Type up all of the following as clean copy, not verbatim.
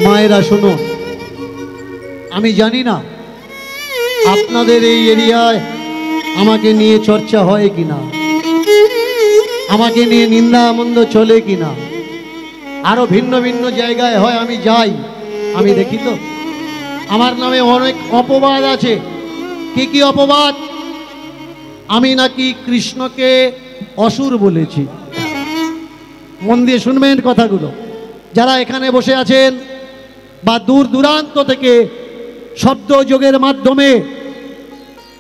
মায়েরা শুনো, আমি জানি না আপনাদের এই এরিয়ায় আমাকে নিয়ে চর্চা হয় কিনা, আমাকে নিয়ে নিন্দা মন্দ চলে কিনা, আরো ভিন্ন ভিন্ন জায়গায় হয়, আমি যাই, আমি দেখি তো আমার নামে অনেক অপবাদ আছে। কি কি অপবাদ? আমি নাকি কৃষ্ণকে অসুর বলেছি। মন দিয়ে শুনবেন কথাগুলো। যারা এখানে বসে আছেন বা দূর দূরান্ত থেকে শব্দ যোগের মাধ্যমে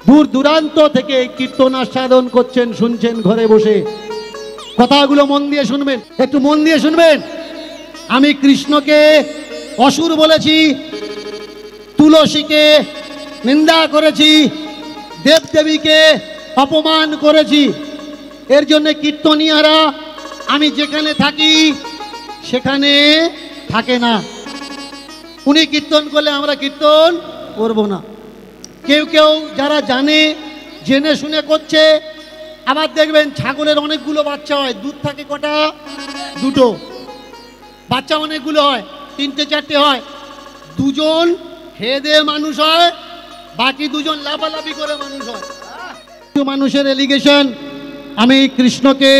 দূর দূরান্ত থেকে কীর্তন আস্বাদন করছেন, শুনছেন ঘরে বসে, কথাগুলো মন দিয়ে শুনবেন, একটু মন দিয়ে শুনবেন। আমি কৃষ্ণকে অসুর বলেছি, তুলসীকে নিন্দা করেছি, দেবদেবীকে অপমান করেছি। এর জন্য কীর্তনিয়ারা আমি যেখানে থাকি সেখানে থাকে না। উনি কীর্তন করলে আমরা কীর্তন করব না। কেউ কেউ যারা জানে, জেনে শুনে করছে। আবার দেখবেন ছাগলের অনেকগুলো বাচ্চা হয়, দুধ থাকে কটা? দুটো। বাচ্চা অনেকগুলো হয়, তিনটে চারটে হয়। দুজন খেয়ে দিয়ে মানুষ হয়, বাকি দুজন লাফালাফি করে মানুষ হয়। মানুষের এলিগেশন আমি কৃষ্ণকে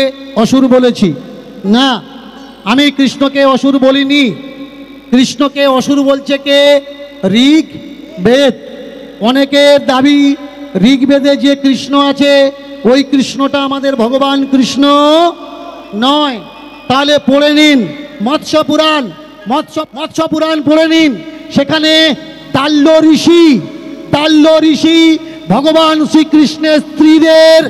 অসুর বলেছি। না, আমি কৃষ্ণকে অসুর বলিনি। কৃষ্ণকে অসুর বলছে কে? ঋগ বেদ। অনেকের দাবি ঋগ্বেদে যে কৃষ্ণ আছে ওই কৃষ্ণটা আমাদের ভগবান কৃষ্ণ নয়। তাহলে পড়ে নিন মৎস্য পুরাণ, মৎস্য পুরাণ পড়ে নিন। সেখানে তাল্য ঋষি ভগবান শ্রীকৃষ্ণের স্ত্রীদের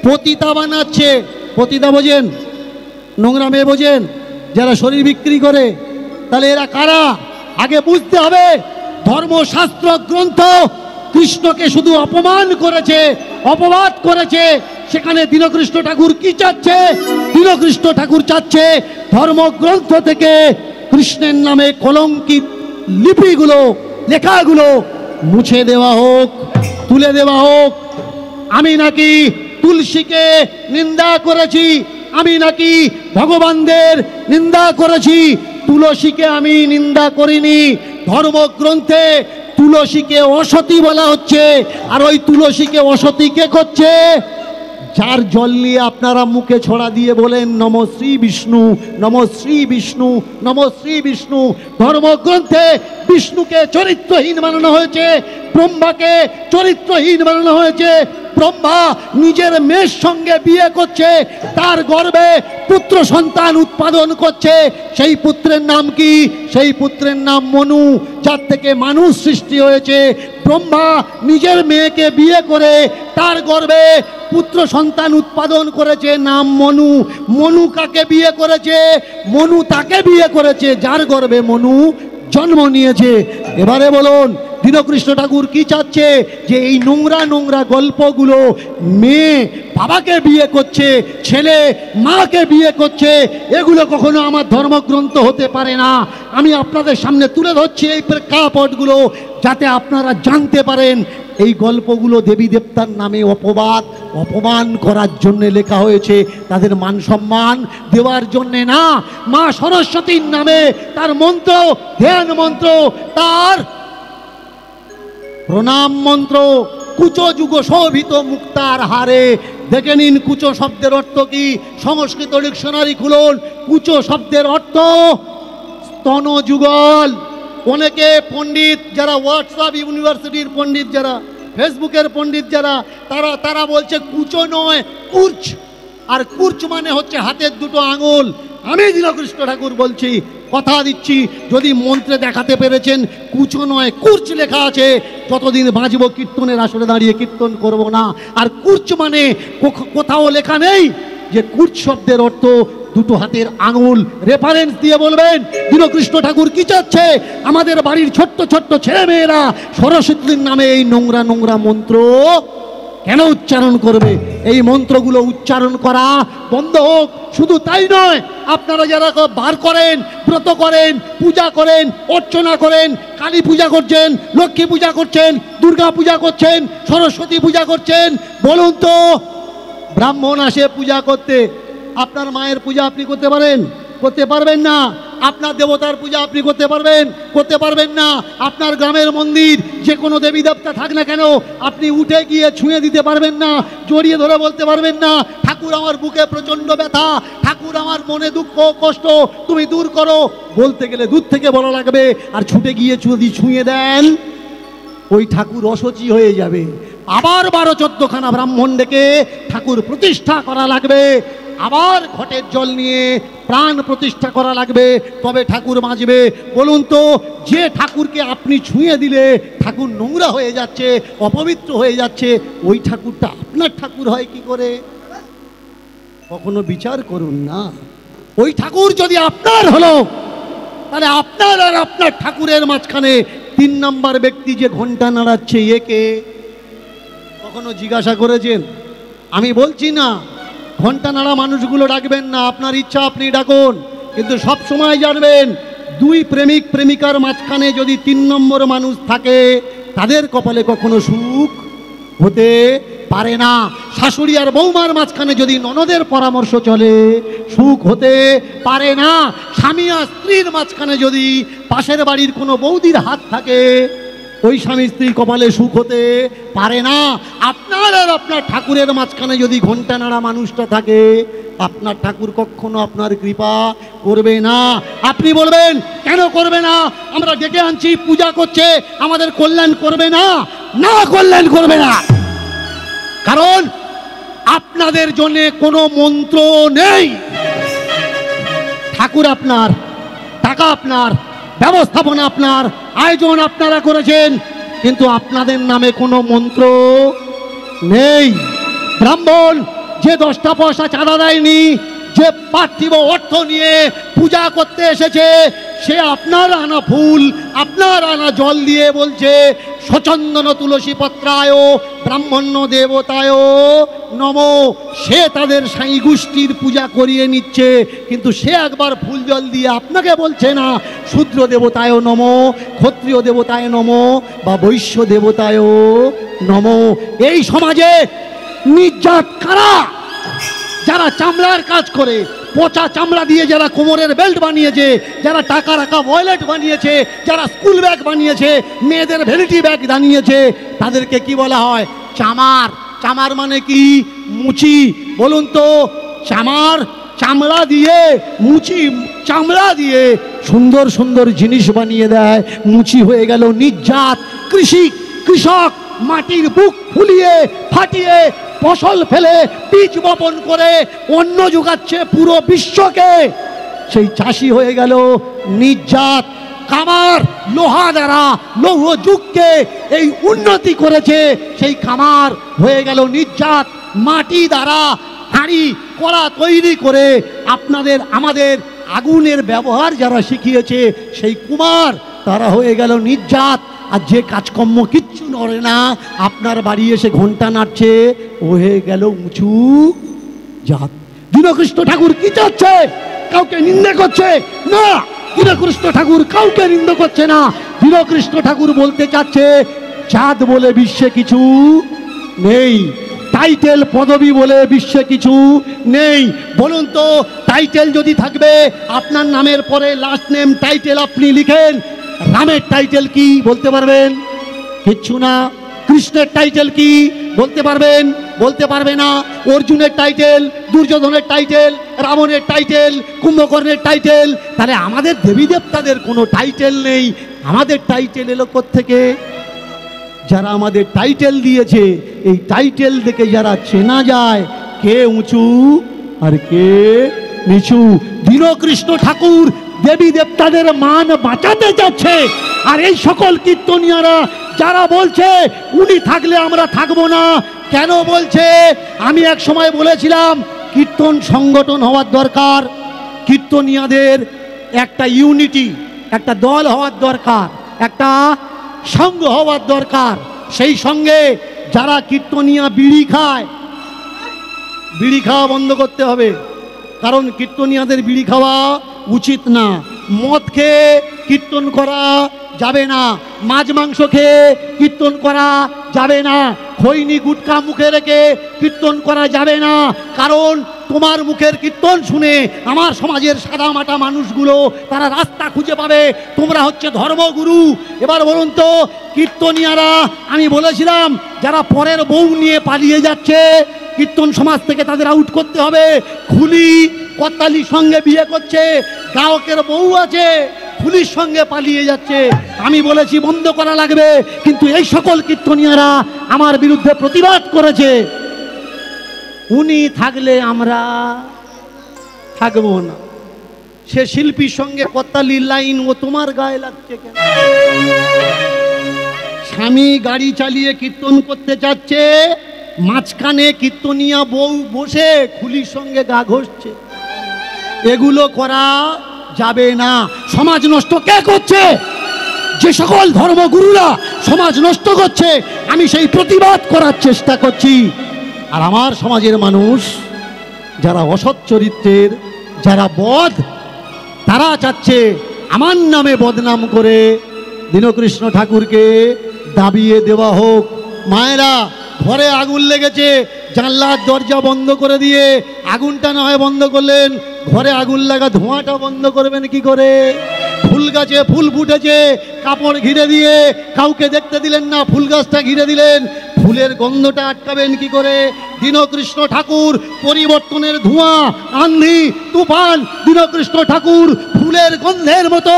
পতিতা বানাচ্ছে। পতিতা বোঝেন? নোংরা মেয়ে বোঝেন? যারা শরীর বিক্রি করে। তাহলে এরা কারা? আগে বুঝতে হবে। ধর্মশাস্ত্র গ্রন্থ কৃষ্ণকে শুধু অপমান করেছে, অপবাদ করেছে। সেখানে দীনকৃষ্ণ ঠাকুর কি চাচ্ছে? দীনকৃষ্ণ ঠাকুর চাচ্ছে ধর্মগ্রন্থ থেকে কৃষ্ণের নামে কলঙ্কিত লিপিগুলো, লেখাগুলো মুছে দেওয়া হোক, তুলে দেওয়া হোক। আমি নাকি তুলসীকে নিন্দা করেছি, আমি নাকি ভগবানদের নিন্দা করেছি। তুলসীকে আমি নিন্দা করিনি। ধর্মগ্রন্থে তুলসীকে অসতী বলা হচ্ছে। আর ওই তুলসীকে অসতী কে করছে? যার জল নিয়ে আপনারা মুখে ছড়া দিয়ে বলেন নম শ্রী বিষ্ণু, নম শ্রী বিষ্ণু, নম শ্রী বিষ্ণু। ধর্মগ্রন্থে বিষ্ণুকে চরিত্রহীন বানানো হয়েছে, ব্রহ্মাকে চরিত্রহীন বানানো হয়েছে। ব্রহ্মা নিজের মেয়ের সঙ্গে বিয়ে করছে, তার গর্ভে পুত্র সন্তান উৎপাদন করছে। সেই পুত্রের নাম কি? সেই পুত্রের নাম মনু, যার থেকে মানুষ সৃষ্টি হয়েছে। ব্রহ্মা নিজের মেয়েকে বিয়ে করে তার গর্ভে পুত্র সন্তান উৎপাদন করেছে, নাম মনু। মনু কাকে বিয়ে করেছে? মনু তাকে বিয়ে করেছে যার গর্ভে মনু জন্ম নিয়েছে। এবারে বলুন দীনকৃষ্ণ ঠাকুর কি চাচ্ছে? যে এই নোংরা নোংরা গল্পগুলো, মেয়ে বাবাকে বিয়ে করছে, ছেলে মাকে বিয়ে করছে, এগুলো কখনো আমার ধর্মগ্রন্থ হতে পারে না। আমি আপনাদের সামনে তুলে ধরছি এই প্রেক্ষাপটগুলো, যাতে আপনারা জানতে পারেন এই গল্পগুলো দেবী দেবতার নামে অপমান করার জন্য লেখা হয়েছে, তাদের মান সম্মান দেওয়ার জন্যে না। মা সরস্বতীর নামে তার মন্ত্র, ধ্যান মন্ত্র, তার প্রণাম মন্ত্র, কুচো যুগ শোভিত মুক্তার হারে। দেখে নিন কুচো শব্দের অর্থ কি? সংস্কৃত ডিকশনারি খুলুন। কুচো শব্দের অর্থ স্তন যুগল। অনেকে পণ্ডিত যারা, হোয়াটসঅ্যাপ ইউনিভার্সিটির পণ্ডিত যারা, ফেসবুকের পণ্ডিত যারা, তারা বলছে কুচো নয় কুর্চ। আর কুর্চ মানে হচ্ছে হাতের দুটো আঙুল। আমি দীনকৃষ্ণ ঠাকুর বলছি, কথা দিচ্ছি, যদি মন্ত্রে দেখাতে পেরেছেন কুচো নয় কুর্চ লেখা আছে, যতদিন বাঁচব কীর্তনের আসরে দাঁড়িয়ে কীর্তন করব না। আর কুর্চ মানে কোথাও লেখা নেই যে কুর্চ শব্দের অর্থ দুটো হাতের আঙুল। রেফারেন্স দিয়ে বলবেন দীনকৃষ্ণ ঠাকুর কি চাচ্ছে? আমাদের বাড়ির ছোট্ট ছোট্ট ছেলেমেয়েরা সরস্বতীর নামে এই নোংরা নোংরা মন্ত্র কেন উচ্চারণ করবে? এই মন্ত্রগুলো উচ্চারণ করা বন্ধ হোক। শুধু তাই নয়, আপনারা যারা বার করেন, ব্রত করেন, পূজা করেন, অর্চনা করেন, কালী পূজা করছেন, লক্ষ্মী পূজা করছেন, দুর্গা পূজা করছেন, সরস্বতী পূজা করছেন, বলুন তো ব্রাহ্মণ আসে পূজা করতে, আপনার মায়ের পূজা আপনি করতে পারেন? করতে পারবেন না। আপনার দেবতার পূজা আপনি করতে পারবেন না। আপনার গ্রামের মন্দির যে কোনো দেবী দেবতা থাক না কেন, আপনি উঠে গিয়ে ছুঁয়ে দিতে পারবেন না, জড়িয়ে ধরে বলতে পারবেন না, ঠাকুর আমার বুকে প্রচণ্ড ব্যথা, ঠাকুর আমার মনে দুঃখ কষ্ট তুমি দূর করো। বলতে গেলে দূর থেকে বলা লাগবে, আর ছুটে গিয়ে যদি ছুঁয়ে দেন ওই ঠাকুর অসুচি হয়ে যাবে। আবার 12-14খানা ব্রাহ্মণ ডেকে ঠাকুর প্রতিষ্ঠা করা লাগবে, আবার ঘটের জল নিয়ে প্রাণ প্রতিষ্ঠা করা লাগবে, তবে ঠাকুর বাঁচবে। বলুন তো, যে ঠাকুরকে আপনি ছুঁয়ে দিলে ঠাকুর নোংরা হয়ে যাচ্ছে, অপবিত্র হয়ে যাচ্ছে, ওই ঠাকুরটা আপনার ঠাকুর হয় কি করে? কখনো বিচার করুন না। ওই ঠাকুর যদি আপনার হলো, তাহলে আপনার আর আপনার ঠাকুরের মাঝখানে 3 নম্বর ব্যক্তি যে ঘন্টা নাড়াচ্ছে একে কখনো জিজ্ঞাসা করেছেন? আমি বলছি না ঘন্টা নাড়া মানুষগুলো ডাকবেন না, আপনার ইচ্ছা আপনি ডাকুন, কিন্তু সব সময় জানবেন 2 প্রেমিক প্রেমিকার মাঝখানে যদি 3 নম্বর মানুষ থাকে তাদের কপালে কখনো সুখ হতে পারে না। শাশুড়ি আর বৌমার মাঝখানে যদি ননদের পরামর্শ চলে সুখ হতে পারে না। স্বামী আর স্ত্রীর মাঝখানে যদি পাশের বাড়ির কোনো বৌদির হাত থাকে ওই স্বামী স্ত্রীর কপালে সুখ হতে পারে না। আপনার আর আপনার ঠাকুরের মাঝখানে যদি ঘন্টা নাড়া মানুষটা থাকে আপনার ঠাকুর কখনো আপনার কৃপা করবে না। আপনি বলবেন কেন করবে না? আমরা ডেকে আনছি, পূজা করছে, আমাদের কল্যাণ করবে না? না, কল্যাণ করবে না, কারণ আপনাদের জন্য কোনো মন্ত্র নেই। ঠাকুর আপনার, টাকা আপনার, ব্যবস্থাপনা আপনার, আয়োজন আপনারা করেছেন, কিন্তু আপনাদের নামে কোনো মন্ত্র নেই। ব্রাহ্মণ যে 10টা পয়সা চাঁদা দেয়নি, যে পার্থিব অর্থ নিয়ে পূজা করতে এসেছে, সে আপনার আনা ফুল, আপনার আনা জল দিয়ে বলছে সচন্দন তুলসী পত্রায় ব্রাহ্মণ্য দেবতায় নমো। সে তাদের সাই গোষ্ঠীর পূজা করিয়ে নিচ্ছে, কিন্তু সে একবার ফুল জল দিয়ে আপনাকে বলছে না শূদ্র দেবতায় নমো, ক্ষত্রিয় দেবতায় নমো বা বৈশ্য দেবতায় নমো। এই সমাজে নির্যাত কারা? যারা চামড়ার কাজ করে, পচা চামড়া দিয়ে যারা কোমরের বেল্ট বানিয়েছে, যারা টাকা রাখা ওয়ালেট বানিয়েছে, যারা স্কুল ব্যাগ বানিয়েছে, মেয়েদের ভ্যানিটি ব্যাগ বানিয়েছে, তাদেরকে কি বলা হয়? চামার। চামার মানে কি? মুচি। বলুন তো, চামার চামড়া দিয়ে, মুচি চামড়া দিয়ে সুন্দর সুন্দর জিনিস বানিয়ে দেয়, মুচি হয়ে গেল নির্যাত। কৃষক মাটির বুক ফুলিয়ে ফাটিয়ে ফসল ফেলে বীজ বপন করে অন্ন যোগাচ্ছে পুরো বিশ্বকে, সেই চাষি হয়ে গেল নির্যাত। কামার লোহা দ্বারা লৌহ যুগকে এই উন্নতি করেছে, সেই কামার হয়ে গেল নির্যাত। মাটি দ্বারা হাঁড়ি কড়া তৈরি করে আপনাদের আমাদের আগুনের ব্যবহার যারা শিখিয়েছে সেই কুমার, তারা হয়ে গেল নির্যাত। আর যে কাজকর্ম কিচ্ছু নড়ে না, আপনার বাড়ি এসে ঘন্টা নাড়ছে, ও হয়ে গেল উঁচু জাত। দীনকৃষ্ণ ঠাকুর কি চাচ্ছে? কাউকে নিন্দে করছে না। দীনকৃষ্ণ ঠাকুর কাউকে নিন্দে করছে না। দীনকৃষ্ণ ঠাকুর বলতে চাচ্ছে জাত বলে বিশ্বে কিছু নেই, টাইটেল পদবি বলে বিশ্বে কিছু নেই। বলুন তো, টাইটেল যদি থাকবে, আপনার নামের পরে লাস্ট নেম টাইটেল আপনি লিখেন, রামের টাইটেল কি বলতে পারবেন? কিচ্ছু না। কৃষ্ণের টাইটেল কি বলতে পারবেন? বলতে পারবে না। অর্জুনের টাইটেল, দুর্যোধনের টাইটেল, রাবণের টাইটেল, কুম্ভকর্ণের টাইটেল। তাহলে আমাদের দেবী দেবতাদের কোনো টাইটেল নেই। আমাদের টাইটেল এলো কোত্থেকে? যারা আমাদের টাইটেল দিয়েছে, এই টাইটেল দেখে যারা চেনা যায় কে উঁচু আর কে নিচু। দীনকৃষ্ণ ঠাকুর দেবী দেবতাদের মান বাঁচাতে যাচ্ছে, আর এই সকল কীর্তনিয়ারা যারা বলছে উনি থাকলে আমরা থাকবো না, কেন বলছে? আমি এক সময় বলেছিলাম কীর্তন সংগঠন হওয়ার দরকার, কীর্তনিয়াদের একটা ইউনিটি, একটা দল হওয়ার দরকার, একটা সংঘ হওয়ার দরকার। সেই সঙ্গে যারা কীর্তনিয়া বিড়ি খায়, বিড়ি খাওয়া বন্ধ করতে হবে, কারণ কীর্তনিয়াদের বিড়ি খাওয়া উচিত না। মদ খেয়ে কীর্তন করা যাবে না, মাছ মাংস খেয়ে কীর্তন করা যাবে না, খৈনি গুটকা মুখে রেখে কীর্তন করা যাবে না। কারণ তোমার মুখের কীর্তন শুনে আমার সমাজের সাদামাটা মানুষগুলো তারা রাস্তা খুঁজে পাবে। তোমরা হচ্ছে ধর্মগুরু। এবার বলুন তো কীর্তনিয়ারা, আমি বলেছিলাম যারা পরের বউ নিয়ে পালিয়ে যাচ্ছে, কীর্তন সমাজ থেকে তাদের আউট করতে হবে। খুলি কর্তালির সঙ্গে বিয়ে করছে, গায়কের বউ আছে, পুলিশ সঙ্গে পালিয়ে যাচ্ছে, আমি বলেছি বন্ধ করা লাগবে। কিন্তু এই সকল কীর্তনিয়ারা আমার বিরুদ্ধে প্রতিবাদ করেছে। উনি থাকলে আমরা থাকবো না। সে শিল্পীর সঙ্গে কর্তালির লাইন ও তোমার গায়ে লাগছে কেন? স্বামী গাড়ি চালিয়ে কীর্তন করতে চাচ্ছে, মাঝখানে কীর্তনিয়া বউ বসে খুলির সঙ্গে গা ঘষছে, এগুলো করা যাবে না। সমাজ নষ্ট কে করছে? যে সকল ধর্মগুরুরা সমাজ নষ্ট করছে, আমি সেই প্রতিবাদ করার চেষ্টা করছি। আর আমার সমাজের মানুষ যারা অসৎ চরিত্রের, যারা বদ, তারা চাচ্ছে আমার নামে বদনাম করে দীনকৃষ্ণ ঠাকুরকে দাবিয়ে দেওয়া হোক। মায়েরা, ঘরে আগুন লেগেছে, জানলার দরজা বন্ধ করে দিয়ে আগুনটা না হয় বন্ধ করলেন, ঘরে আগুন লাগা ধোঁয়াটা বন্ধ করবেন কি করে? ফুল গাছে ফুল ফুটেছে, কাপড় ঘিরে দিয়ে কাউকে দেখতে দিলেন না, ফুল গাছটা ঘিরে দিলেন, ফুলের গন্ধটা আটকাবেন কি করে? দীনকৃষ্ণ ঠাকুর পরিবর্তনের ধোঁয়া, আন্ধি তুফান, দীনকৃষ্ণ ঠাকুর ফুলের গন্ধের মতো,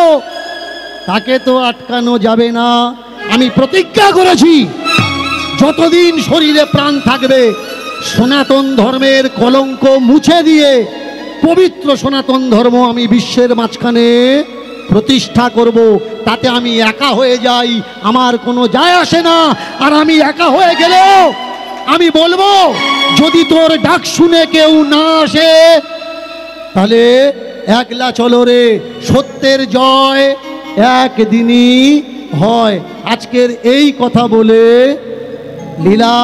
তাকে তো আটকানো যাবে না। আমি প্রতিজ্ঞা করেছি যতদিন শরীরে প্রাণ থাকবে সনাতন ধর্মের কলঙ্ক মুছে দিয়ে পবিত্র সনাতন ধর্ম আমি বিশ্বের মাঝখানে প্রতিষ্ঠা করব। তাতে আমি একা হয়ে যাই, আমার কোনো যায় আসে না। আর আমি একা হয়ে গেলেও আমি বলবো, যদি তোর ডাক শুনে কেউ না আসে তাহলে একলা চলো রে, সত্যের জয় একদিনই হয়। আজকের এই কথা বলে লীলা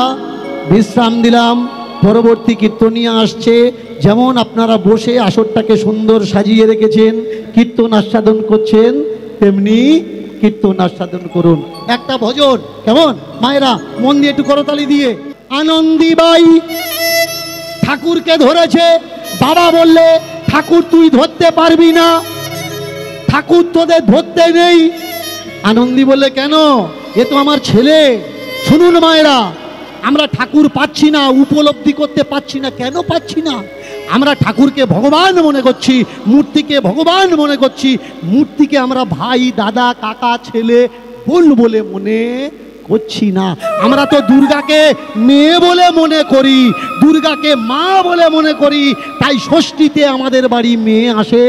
বিশ্রাম দিলাম। পরবর্তী কীর্তনিয়া আসছে। যেমন আপনারা বসে আসরটাকে সুন্দর সাজিয়ে রেখেছেন, কীর্তন আস্বাদন করছেন, তেমনি কীর্তন আস্বাদন করুন। একটা ভজন কেমন মায়েরা মন দিয়ে একটু করতালি দিয়ে। আনন্দীবাই ঠাকুরকে ধরেছে, বাবা বললে ঠাকুর তুই ধরতে পারবি না, ঠাকুর তোদের ধরতে নেই। আনন্দী বললে কেন? এ তো আমার ছেলে। শুনুন মায়েরা, আমরা ঠাকুর পাচ্ছি না, উপলব্ধি করতে পাচ্ছি না। কেন পাচ্ছি না? আমরা ঠাকুরকে ভগবান মনে করছি, মূর্তিকে ভগবান মনে করছি, মূর্তিকে আমরা ভাই, দাদা, কাকা, ছেলে, বোন বলে মনে করছি না। আমরা তো দুর্গাকে মেয়ে বলে মনে করি, দুর্গাকে মা বলে মনে করি। তাই ষষ্ঠীতে আমাদের বাড়ি মেয়ে আসে,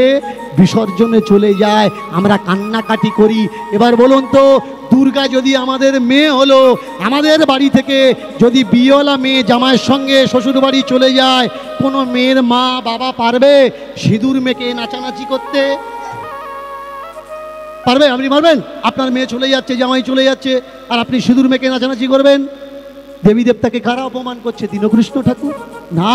বিসর্জনে চলে যায়, আমরা কান্নাকাটি করি। এবার বলুন তো, দুর্গা যদি আমাদের মেয়ে হলো, আমাদের বাড়ি থেকে যদি বিয়েওয়ালা মেয়ে জামাইয়ের সঙ্গে শ্বশুর বাড়ি চলে যায়, কোনো মেয়ের মা বাবা পারবে সিঁদুর মেখে নাচানাচি করতে? পারবে? আপনি পারবেন? আপনার মেয়ে চলে যাচ্ছে, জামাই চলে যাচ্ছে, আর আপনি সিঁদুর মেখে নাচানাচি করবেন? দেবী দেবতাকে কারা অপমান করছে? দীনকৃষ্ণ ঠাকুর? না,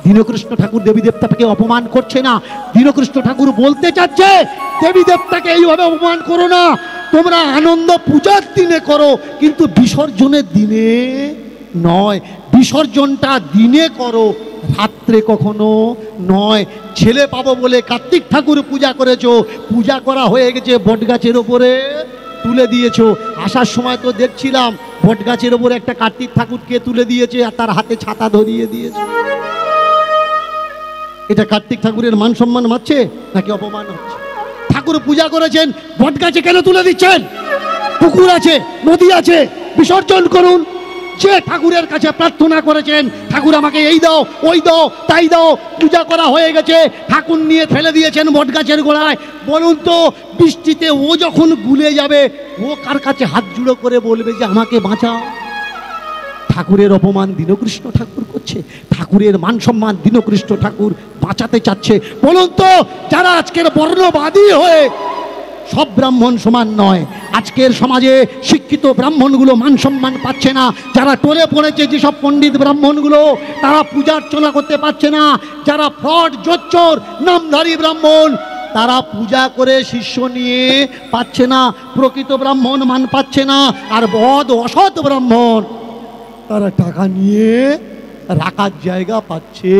দীনকৃষ্ণ ঠাকুর দেবী দেবতাকে অপমান করছে না। দীনকৃষ্ণ ঠাকুর বলতে চাচ্ছে, দেবী দেবতাকে এইভাবে অপমান করো না, তোমরা আনন্দ পূজার দিনে করো, কিন্তু বিসর্জনের দিনে নয়। বিসর্জনটা দিনে করো, রাত্রে কখনো নয়। ছেলে পাবো বলে কার্তিক ঠাকুর পূজা করেছো, পূজা করা হয়ে গেছে, বটগাছের ওপরে তুলে দিয়েছো। আসার সময় তো দেখছিলাম বটগাছের ওপরে একটা কার্তিক ঠাকুরকে তুলে দিয়েছে, আর তার হাতে ছাতা ধরিয়ে দিয়েছে। এটা কার্তিক ঠাকুরের মান সম্মান মারছে নাকি অপমান হচ্ছে? ঠাকুর পূজা করেছেন, বটগাছে কেন তুলে দিচ্ছেন? পুকুর আছে, নদী আছে, বিসর্জন করুন। যে ঠাকুরের কাছে প্রার্থনা করেছেন, ঠাকুর আমাকে এই দাও, ওই দাও, তাই দাও, পূজা করা হয়ে গেছে, ঠাকুর নিয়ে ফেলে দিয়েছেন বটগাছের গোড়ায়। বলুন তো, বৃষ্টিতে ও যখন গুলে যাবে, ও কার কাছে হাত জুড়ো করে বলবে যে আমাকে বাঁচাও? ঠাকুরের অপমান দীনকৃষ্ণ ঠাকুর করছে, ঠাকুরের মান সম্মান দীনকৃষ্ণ ঠাকুর বাঁচাতে চাচ্ছে। বলুন তো, যারা আজকের বর্ণবাদী হয়ে, সব ব্রাহ্মণ সমান নয়, আজকের সমাজে শিক্ষিত ব্রাহ্মণগুলো মান সম্মান পাচ্ছে না। যারা টলে পড়েছে, যেসব পণ্ডিত ব্রাহ্মণগুলো, তারা পূজা অর্চনা করতে পারছে না। যারা ফ্রড, জোচ্চোর, নামধারী ব্রাহ্মণ, তারা পূজা করে শিষ্য নিয়ে পাচ্ছে না, প্রকৃত ব্রাহ্মণ মান পাচ্ছে না, আর বদ অসৎ ব্রাহ্মণ তারা টাকা নিয়ে রাখার জায়গা পাচ্ছে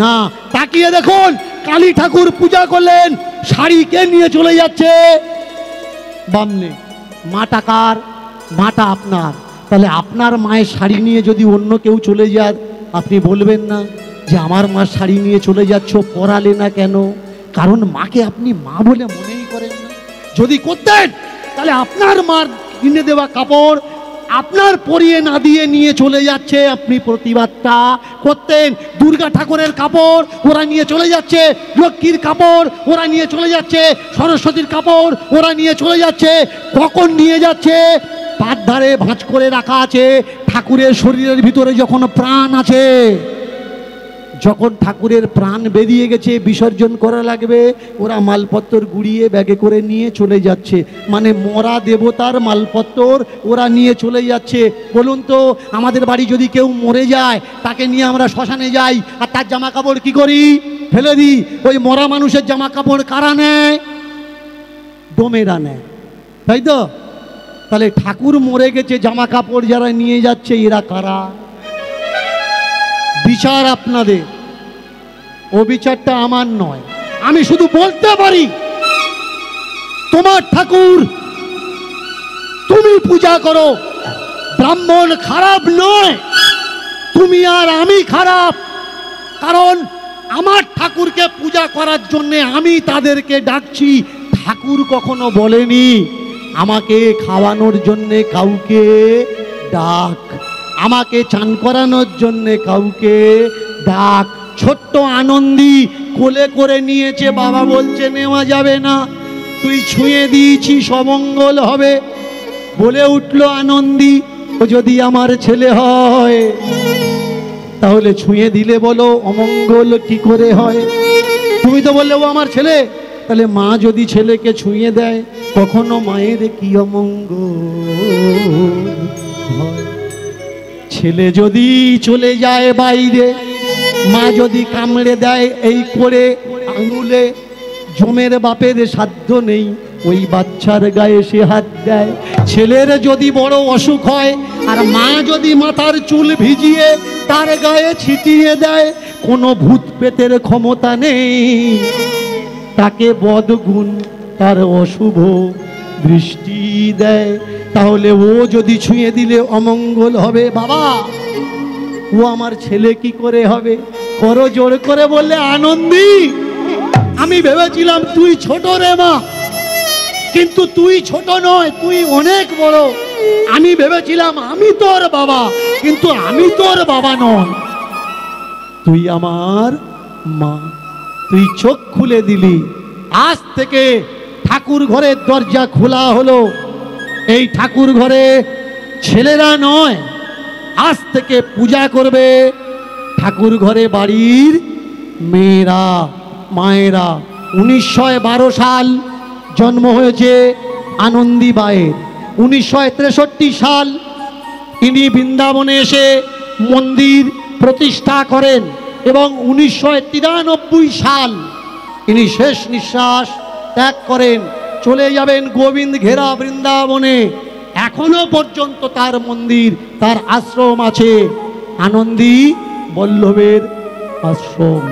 না। তাকিয়ে দেখুন, কালী ঠাকুর পূজা করলেন, শাড়ি কে নিয়ে চলে যাচ্ছে? বামনে। মাটা কার? মাটা আপনার। তাহলে আপনার মায়ের শাড়ি নিয়ে যদি অন্য কেউ চলে যায়, আপনি বলবেন না যে আমার মা শাড়ি নিয়ে চলে যাচ্ছ, পরালে না কেন? কারণ মাকে আপনি মা বলে মনেই করেন না। যদি করতেন তাহলে আপনার মার কিনে দেওয়া কাপড় আপনার পরিয়ে না দিয়ে নিয়ে চলে যাচ্ছে, আপনি প্রতিবাদটা করতেন। দুর্গা ঠাকুরের কাপড় ওরা নিয়ে চলে যাচ্ছে, লক্ষ্মীর কাপড় ওরা নিয়ে চলে যাচ্ছে, সরস্বতীর কাপড় ওরা নিয়ে চলে যাচ্ছে। কখন নিয়ে যাচ্ছে? পাত ধারে ভাঁজ করে রাখা আছে। ঠাকুরের শরীরের ভিতরে যখন প্রাণ আছে, যখন ঠাকুরের প্রাণ বেরিয়ে গেছে, বিসর্জন করা লাগবে, ওরা মালপত্র গুড়িয়ে ব্যাগে করে নিয়ে চলে যাচ্ছে। মানে মরা দেবতার মালপত্র ওরা নিয়ে চলে যাচ্ছে। বলুন তো, আমাদের বাড়ি যদি কেউ মরে যায়, তাকে নিয়ে আমরা শ্মশানে যাই, আর তার জামা কাপড় কি করি? ফেলে দিই। ওই মরা মানুষের জামা কাপড় কারা নেয়? ডোমেরা নেয়, তাই তো? তাহলে ঠাকুর মরে গেছে, জামা কাপড় যারা নিয়ে যাচ্ছে এরা কারা? বিচার আপনাদের, ও বিচারটা আমার নয়। আমি শুধু বলতে পারি, তোমার ঠাকুর তুমি পূজা করো, ব্রাহ্মণ খারাপ নয়, তুমি আর আমি খারাপ। কারণ আমার ঠাকুরকে পূজা করার জন্যে আমি তাদেরকে ডাকছি। ঠাকুর কখনো বলেনি আমাকে খাওয়ানোর জন্যে কাউকে ডাক, আমাকে চান করানোর জন্যে কাউকে ডাক। ছোট্ট আনন্দী কোলে করে নিয়েছে, বাবা বলছে নেওয়া যাবে না, তুই ছুঁয়ে দিয়েছি সমঙ্গল হবে। বলে উঠল আনন্দী, ও যদি আমার ছেলে হয় তাহলে ছুঁয়ে দিলে বলো অমঙ্গল কি করে হয়? তুমি তো বললে ও আমার ছেলে, তাহলে মা যদি ছেলেকে ছুঁয়ে দেয়, কখনো মায়ের কি অমঙ্গল হয়? ছেলে যদি চলে যায় বাইরে, মা যদি কামড়ে দেয় এই করে আঙুলে, জমের বাপের সাধ্য নেই ওই বাচ্চার গায়ে সে হাত দেয়। ছেলের যদি বড় অসুখ হয়, আর মা যদি মাথার চুল ভিজিয়ে তার গায়ে ছিটিয়ে দেয়, কোনো ভূত পেতের ক্ষমতা নেই তাকে বদগুণ তার অশুভ দৃষ্টি দেয়। তাহলে ও যদি ছুঁয়ে দিলে অমঙ্গল হবে। বাবা, ও আমার ছেলে কি করে হবে? করো জোর করে বললে আনন্দী, আমি ভেবেছিলাম তুই ছোট রে মা, কিন্তু তুই ছোট নয়, তুই অনেক বড়। আমি ভেবেছিলাম আমি তোর বাবা, কিন্তু আমি তোর বাবা নয়, তুই আমার মা। তুই চোখ খুলে দিলি। আজ থেকে ঠাকুর ঘরের দরজা খোলা হলো। এই ঠাকুর ঘরে ছেলেরা নয়, আজ থেকে পূজা করবে ঠাকুর ঘরে বাড়ির মেয়েরা, মায়েরা। 1912 সাল জন্ম হয়েছে আনন্দীবাইয়ের। 1963 সাল ইনি বৃন্দাবনে এসে মন্দির প্রতিষ্ঠা করেন, এবং 1993 সাল ইনি শেষ নিঃশ্বাস ত্যাগ করেন, চলে যাবেন গোবিন্দ ঘেরা বৃন্দাবনে। এখনো পর্যন্ত তার মন্দির, তার আশ্রম আছে, আনন্দী বল্লভের আশ্রম।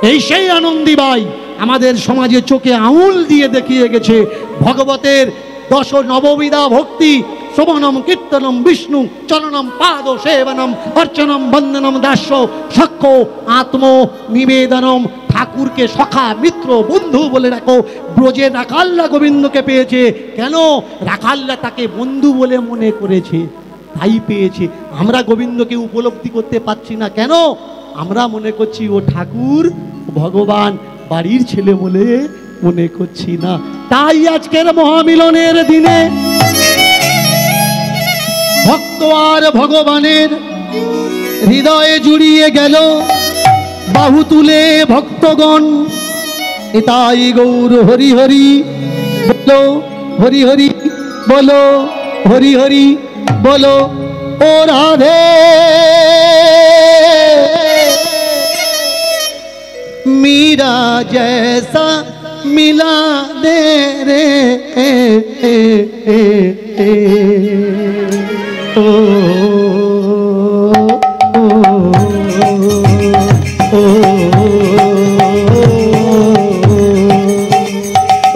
এই সেই আনন্দীবাই আমাদের সমাজে চোখে আঙুল দিয়ে দেখিয়ে গেছে ভগবতের 10 নববিধা ভক্তি। শ্রবণম কীর্তনম বিষ্ণু চরণম পাদ সেবনম অর্চনম বন্দনম দাস্য সখ্য আত্ম নিবেদনম। ঠাকুরকে সখা মিত্র বন্ধু বলে রাখো। ব্রজের রাখাল্লা গোবিন্দকে পেয়েছে, কেন? রাখাল্লা তাকে বন্ধু বলে মনে করেছে, তাই পেয়েছে। আমরা গোবিন্দকে উপলব্ধি করতে পারছি না, কেন? আমরা মনে করছি ও ঠাকুর ভগবান, বাড়ির ছেলে বলে মনে করছি না। তাই আজকের মহামিলনের দিনে ভক্ত আর ভগবানের হৃদয়ে জুড়িয়ে গেল, বাহু তুলে ভক্তগণ এতাই গৌর হরি হরি বলো, হরি হরি বলো, হরি হরি বলো। ও রাধে मीरा जैसा मिला दे रे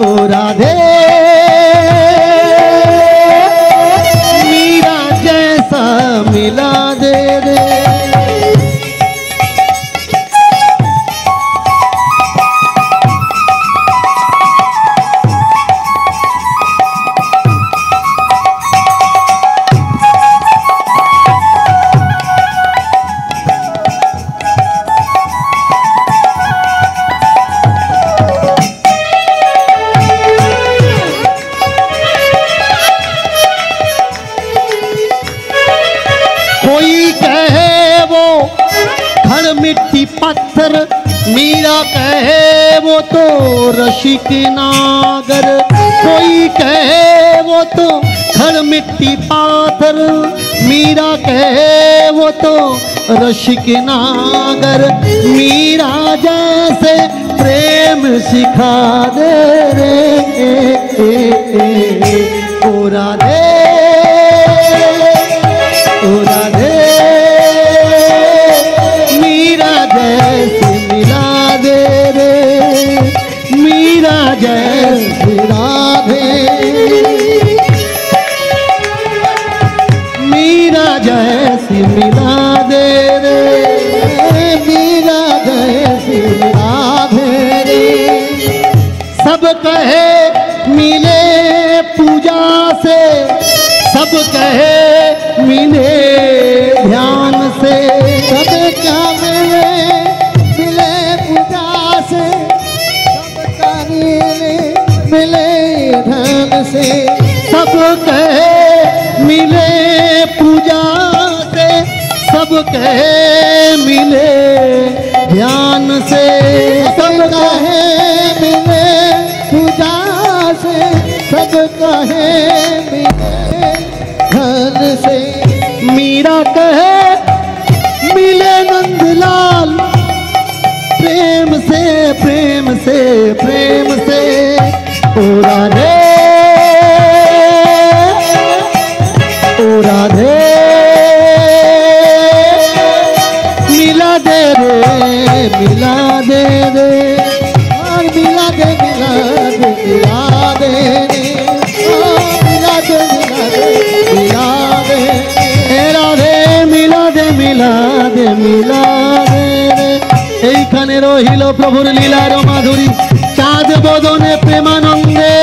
ओ राधे मीरा जैसा मिला दे रे। कोई कहे वो खड़ मिट्टी पत्थर, मीरा कहे वो तो रसिक नागर। कोई कहे वो तो खड़ मिट्टी पाथर, मीरा कहे वो तो रसिक नागर। मीरा जैसे प्रेम सिखा दे रे ओ राधे ओ राधे मीरा जैसे मिला दे रे मीरा जैसे राधे मीरा जैसे मिला दे रे मीरा जैसे राधे रे। सब कहे मिले पूजा से, सब कहे मिले ध्यान से। सब क्या मिले मिले पूजा से, सबका मिले ध्यान से। सब कहे मिले पूजा से, सब कहे मिले ध्यान से। सब कहे मिले पूजा से, सब कहे मिले ध्यान से। मीरा कहे मिले नंदलाल प्रेम से प्रेम से प्रेम से ओ राधे ओ राधे मिला दे रे मिला दे रे और मिला दे मिला दे मिला दे रे मिला दे मिला दे मिला दे मिला দে মিলা দে রে। এইখানে রহিল প্রভুর লীলার মাধুরী, চাঁদ বদনে প্রেমানন্দে।